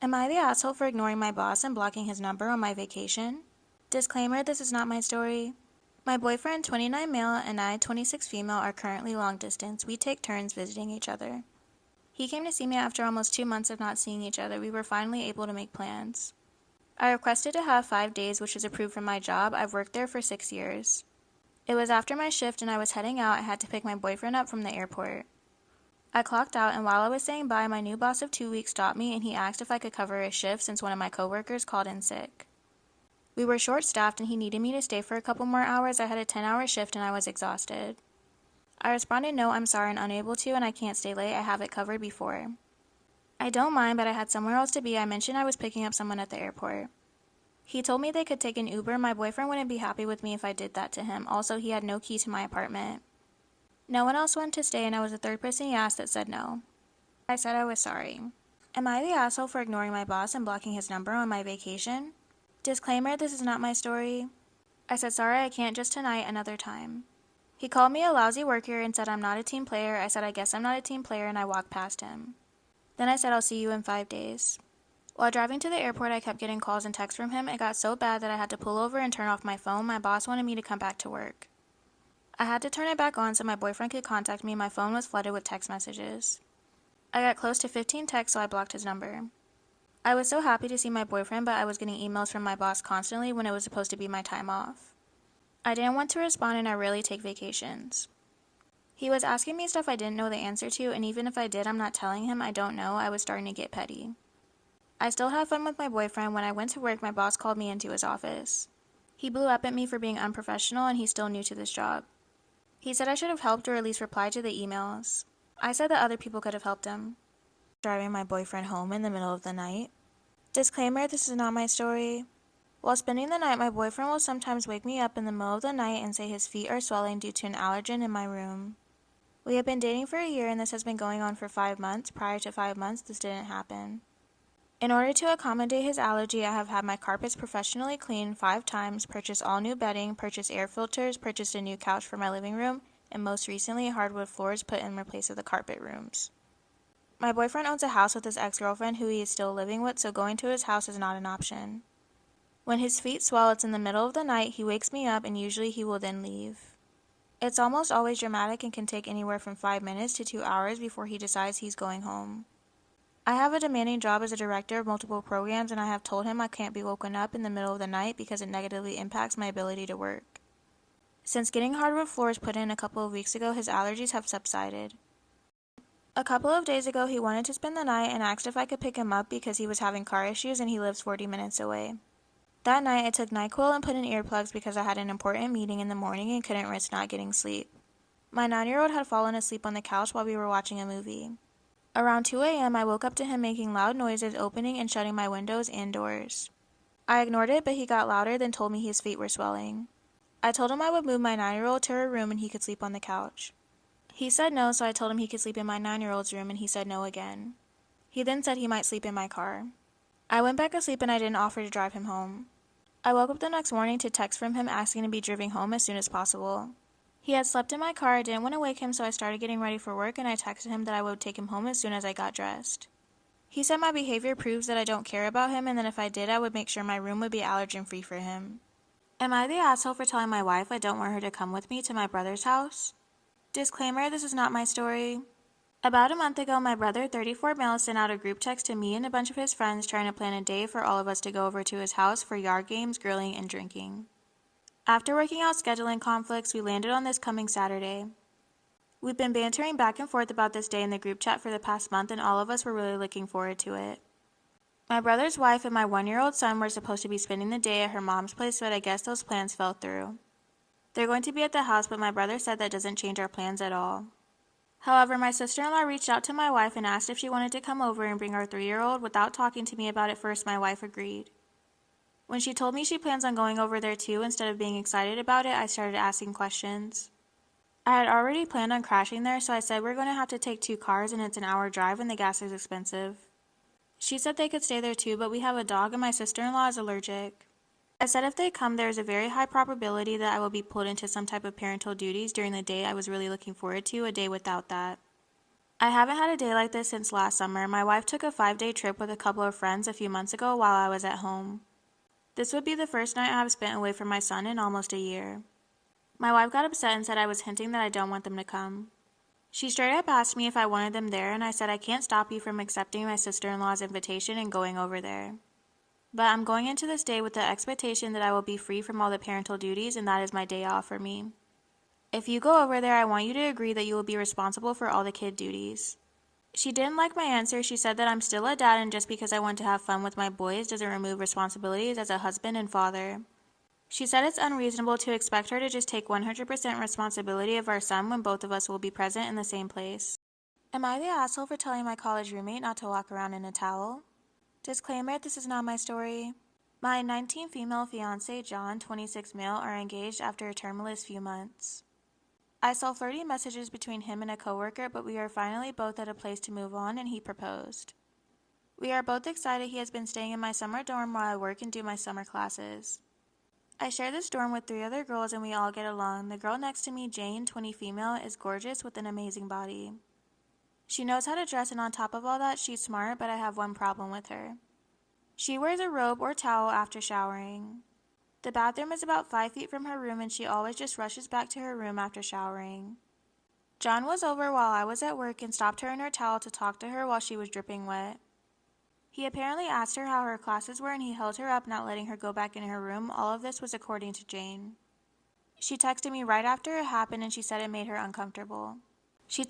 Am I the asshole for ignoring my boss and blocking his number on my vacation? Disclaimer, this is not my story. My boyfriend, 29 male, and I, 26 female, are currently long distance. We take turns visiting each other. He came to see me after almost 2 months of not seeing each other. We were finally able to make plans. I requested to have 5 days, which was approved from my job. I've worked there for 6 years. It was after my shift and I was heading out. I had to pick my boyfriend up from the airport. I clocked out, and while I was saying bye, my new boss of 2 weeks stopped me and he asked if I could cover his shift since one of my coworkers called in sick. We were short-staffed and he needed me to stay for a couple more hours. I had a 10-hour shift and I was exhausted. I responded, no, I'm sorry and unable to, and I can't stay late. I have it covered before. I don't mind, but I had somewhere else to be. I mentioned I was picking up someone at the airport. He told me they could take an Uber. My boyfriend wouldn't be happy with me if I did that to him. Also, he had no key to my apartment. No one else wanted to stay, and I was the third person he asked that said no. I said I was sorry. Am I the asshole for ignoring my boss and blocking his number on my vacation? Disclaimer, this is not my story. I said sorry, I can't, just tonight, another time. He called me a lousy worker and said I'm not a team player. I said I guess I'm not a team player, and I walked past him. Then I said I'll see you in 5 days. While driving to the airport, I kept getting calls and texts from him. It got so bad that I had to pull over and turn off my phone. My boss wanted me to come back to work. I had to turn it back on so my boyfriend could contact me. My phone was flooded with text messages. I got close to 15 texts, so I blocked his number. I was so happy to see my boyfriend, but I was getting emails from my boss constantly when it was supposed to be my time off. I didn't want to respond, and I rarely take vacations. He was asking me stuff I didn't know the answer to, and even if I did, I'm not telling him I don't know. I was starting to get petty. I still had fun with my boyfriend. When I went to work, my boss called me into his office. He blew up at me for being unprofessional, and he's still new to this job. He said I should have helped or at least replied to the emails. I said that other people could have helped him. Driving my boyfriend home in the middle of the night. Disclaimer, this is not my story. While spending the night, my boyfriend will sometimes wake me up in the middle of the night and say his feet are swelling due to an allergen in my room. We have been dating for a year and this has been going on for 5 months. Prior to 5 months, this didn't happen. In order to accommodate his allergy, I have had my carpets professionally cleaned 5 times, purchased all new bedding, purchased air filters, purchased a new couch for my living room, and most recently, hardwood floors put in place of the carpet rooms. My boyfriend owns a house with his ex-girlfriend who he is still living with, so going to his house is not an option. When his feet swell, it's in the middle of the night, he wakes me up, and usually he will then leave. It's almost always dramatic and can take anywhere from 5 minutes to 2 hours before he decides he's going home. I have a demanding job as a director of multiple programs, and I have told him I can't be woken up in the middle of the night because it negatively impacts my ability to work. Since getting hardwood floors put in a couple of weeks ago, his allergies have subsided. A couple of days ago, he wanted to spend the night and asked if I could pick him up because he was having car issues and he lives 40 minutes away. That night, I took NyQuil and put in earplugs because I had an important meeting in the morning and couldn't risk not getting sleep. My 9-year-old had fallen asleep on the couch while we were watching a movie. Around 2 a.m., I woke up to him making loud noises, opening and shutting my windows and doors. I ignored it, but he got louder, then told me his feet were swelling. I told him I would move my 9-year-old to her room and he could sleep on the couch. He said no, so I told him he could sleep in my 9-year-old's room, and he said no again. He then said he might sleep in my car. I went back asleep and I didn't offer to drive him home. I woke up the next morning to text from him asking to be driven home as soon as possible. He had slept in my car. I didn't want to wake him, so I started getting ready for work, and I texted him that I would take him home as soon as I got dressed. He said my behavior proves that I don't care about him, and that if I did, I would make sure my room would be allergen-free for him. Am I the asshole for telling my wife I don't want her to come with me to my brother's house? Disclaimer, this is not my story. About a month ago, my brother, 34 male, sent out a group text to me and a bunch of his friends trying to plan a day for all of us to go over to his house for yard games, grilling, and drinking. After working out scheduling conflicts, we landed on this coming Saturday. We've been bantering back and forth about this day in the group chat for the past month, and all of us were really looking forward to it. My brother's wife and my 1-year-old son were supposed to be spending the day at her mom's place, but I guess those plans fell through. They're going to be at the house, but my brother said that doesn't change our plans at all. However, my sister-in-law reached out to my wife and asked if she wanted to come over and bring our 3-year-old. Without talking to me about it first, my wife agreed. When she told me she plans on going over there too, instead of being excited about it, I started asking questions. I had already planned on crashing there, so I said we're going to have to take 2 cars and it's an hour drive and the gas is expensive. She said they could stay there too, but we have a dog and my sister-in-law is allergic. I said if they come, there is a very high probability that I will be pulled into some type of parental duties during the day I was really looking forward to, a day without that. I haven't had a day like this since last summer. My wife took a 5-day trip with a couple of friends a few months ago while I was at home. This would be the first night I have spent away from my son in almost a year. My wife got upset and said I was hinting that I don't want them to come. She straight up asked me if I wanted them there, and I said I can't stop you from accepting my sister-in-law's invitation and going over there. But I'm going into this day with the expectation that I will be free from all the parental duties, and that is my day off for me. If you go over there, I want you to agree that you will be responsible for all the kid duties. She didn't like my answer. She said that I'm still a dad, and just because I want to have fun with my boys doesn't remove responsibilities as a husband and father. She said it's unreasonable to expect her to just take 100% responsibility of our son when both of us will be present in the same place. Am I the asshole for telling my college roommate not to walk around in a towel? Disclaimer, this is not my story. My 19 female fiance, John, 26 male, are engaged after a termless few months. I saw flirty messages between him and a coworker, but we are finally both at a place to move on, and he proposed. We are both excited. He has been staying in my summer dorm while I work and do my summer classes. I share this dorm with 3 other girls and we all get along. The girl next to me, Jane, 20 female, is gorgeous with an amazing body. She knows how to dress, and on top of all that, she's smart, but I have one problem with her. She wears a robe or towel after showering. The bathroom is about 5 feet from her room and she always just rushes back to her room after showering. John was over while I was at work and stopped her in her towel to talk to her while she was dripping wet. He apparently asked her how her classes were and he held her up, not letting her go back in her room. All of this was according to Jane. She texted me right after it happened and she said it made her uncomfortable. I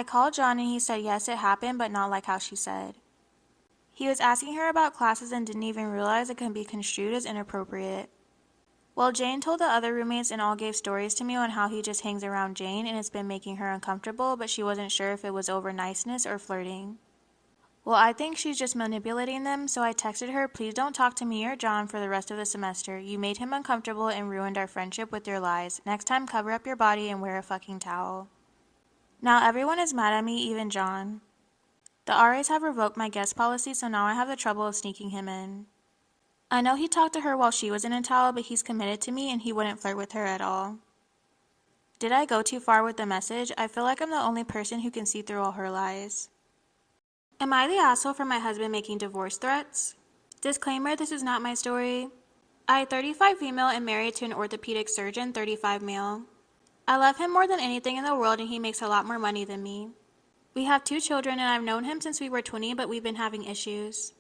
called John and he said yes, it happened, but not like how she said. He was asking her about classes and didn't even realize it could be construed as inappropriate. Well, Jane told the other roommates and all gave stories to me on how he just hangs around Jane and it's been making her uncomfortable, but she wasn't sure if it was over niceness or flirting. Well, I think she's just manipulating them, so I texted her, please don't talk to me or John for the rest of the semester. You made him uncomfortable and ruined our friendship with your lies. Next time, cover up your body and wear a fucking towel. Now everyone is mad at me, even John. The RAs have revoked my guest policy, so now I have the trouble of sneaking him in. I know he talked to her while she was in a towel, but he's committed to me and he wouldn't flirt with her at all. Did I go too far with the message? I feel like I'm the only person who can see through all her lies. Am I the asshole for my husband making divorce threats? Disclaimer, this is not my story. I, 35 female, am married to an orthopedic surgeon, 35 male. I love him more than anything in the world and he makes a lot more money than me. We have 2 children and I've known him since we were 20, but we've been having issues.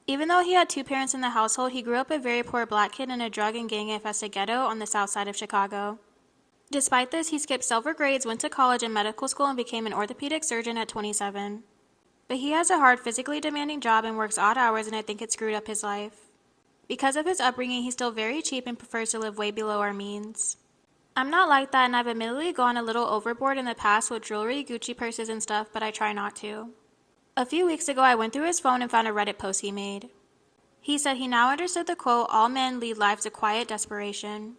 Even though he had 2 parents in the household, he grew up a very poor black kid in a drug and gang-infested ghetto on the south side of Chicago. Despite this, he skipped silver grades, went to college and medical school, and became an orthopedic surgeon at 27. But he has a hard, physically demanding job and works odd hours, and I think it screwed up his life. Because of his upbringing, he's still very cheap and prefers to live way below our means. I'm not like that, and I've admittedly gone a little overboard in the past with jewelry, Gucci purses, and stuff, but I try not to. A few weeks ago, I went through his phone and found a Reddit post he made. He said he now understood the quote, all men lead lives of quiet desperation.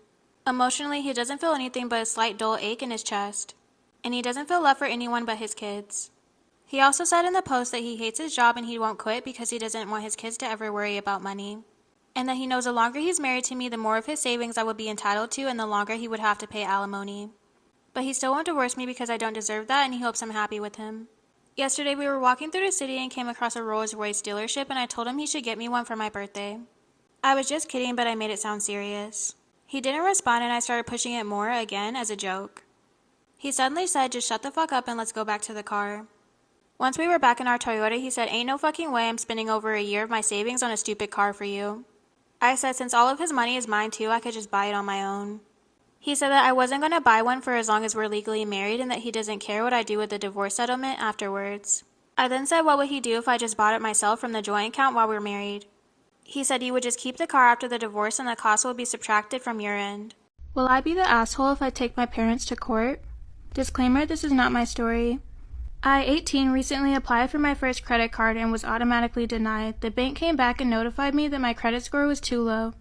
Emotionally, he doesn't feel anything but a slight dull ache in his chest. And he doesn't feel love for anyone but his kids. He also said in the post that he hates his job and he won't quit because he doesn't want his kids to ever worry about money. And that he knows the longer he's married to me, the more of his savings I would be entitled to and the longer he would have to pay alimony. But he still won't divorce me because I don't deserve that and he hopes I'm happy with him. Yesterday, we were walking through the city and came across a Rolls-Royce dealership and I told him he should get me one for my birthday. I was just kidding, but I made it sound serious. He didn't respond and I started pushing it more, again, as a joke. He suddenly said, just shut the fuck up and let's go back to the car. Once we were back in our Toyota, he said, ain't no fucking way I'm spending over a year of my savings on a stupid car for you. I said, since all of his money is mine too, I could just buy it on my own. He said that I wasn't going to buy one for as long as we're legally married and that he doesn't care what I do with the divorce settlement afterwards. I then said what would he do if I just bought it myself from the joint account while we're married. He said he would just keep the car after the divorce and the cost would be subtracted from your end. Will I be the asshole if I take my parents to court? Disclaimer, this is not my story. I, 18, recently applied for my first credit card and was automatically denied. The bank came back and notified me that my credit score was too low.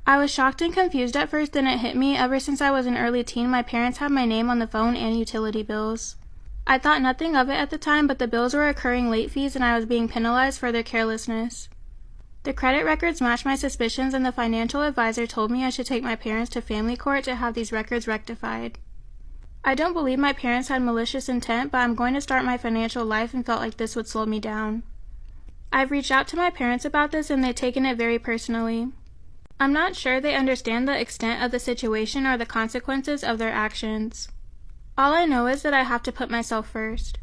I was shocked and confused at first, then it hit me. Ever since I was an early teen, my parents had my name on the phone and utility bills. I thought nothing of it at the time, but the bills were occurring late fees and I was being penalized for their carelessness. The credit records matched my suspicions and the financial advisor told me I should take my parents to family court to have these records rectified. I don't believe my parents had malicious intent, but I'm going to start my financial life and felt like this would slow me down. I've reached out to my parents about this and they've taken it very personally. I'm not sure they understand the extent of the situation or the consequences of their actions. All I know is that I have to put myself first.